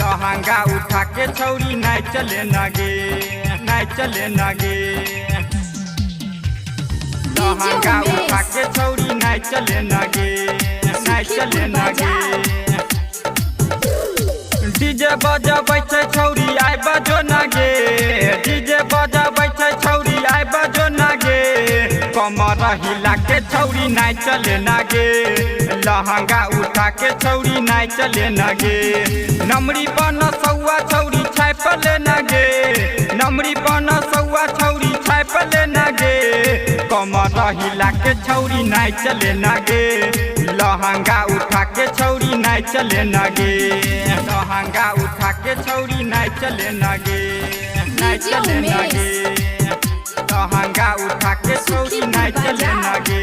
लहंगा उठा के छौरी नाच चले नगे, नाच चले नगे। लहंगा उठा के छौरी नाच चले नगे, नाच चले नगे। डीजे बजाबै छै छौरी आइ बजो नगे, डीजे बजाबै छै छौरी आइ बजो नगे। कमर हिला के छौरी नाच चले नगे, लहंगा उठा के छौरी नाच चले नगे। नमरी बन सौआ छौरी छापले नगे, नमरी बन सौआ छौरी छापले नगे। कमर हिला के छौरी नाच चले नगे, लहंगा उठा के छौरी नाच चले नगे। लहंगा उठा के छौरी नाच चले नगे, नाच चले नगे। लहंगा उठा के छौरी नाच चले नगे।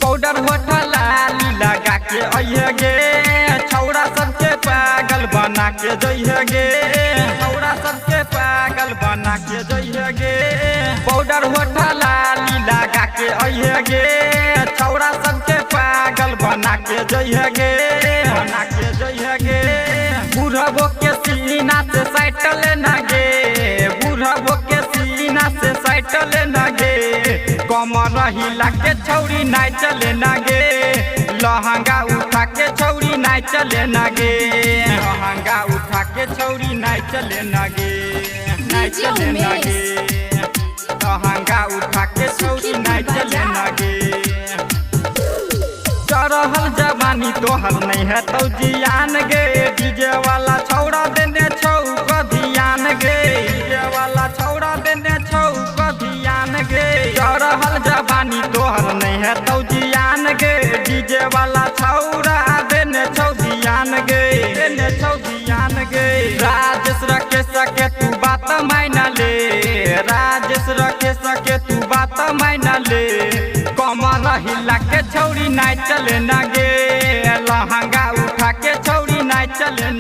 पाउडर होठा लाली लगा के अइहे गे, छौरा सबके पागल बना के जइहे गे, छौरा सबके पागल बना के जइहे गे। पाउडर होठा लाली लगा के अइहे गे, छौरा सबके पागल बना के जइहे गे, बना के जइहे गे। बुढ़बो के सीना से साइटल नगे, बुढ़बो के सीना से साइटल नगे। कमर हिला के छौरी नाच चले नगे, लहंगा उठा के छौरी नाच चले नगे। लहंगा उठा के छौरी नाच चले नगे, नाच चले नगे। लहंगा उठा के छौरी नाच चले नगे। चढ़ल जवानी तोहर नहीं है तो जियान गे, डीजे वाला छौरा देने छौ को ध्यान गे, डीजे वाला छौरा देने छौ को ध्यान गे। चढ़ल जवानी तोहर नहीं है तो जियान गे, डीजे वाला छौरा देने छौ ध्यान गे, देने छौ ध्यान गे। राजेश रखे सके तू बात मान ले, राजेश रखे सके तू बात मान ले। कमर हिला के छौरी नाच चले नगे, लहंगा उठा के छौरी नाच चले।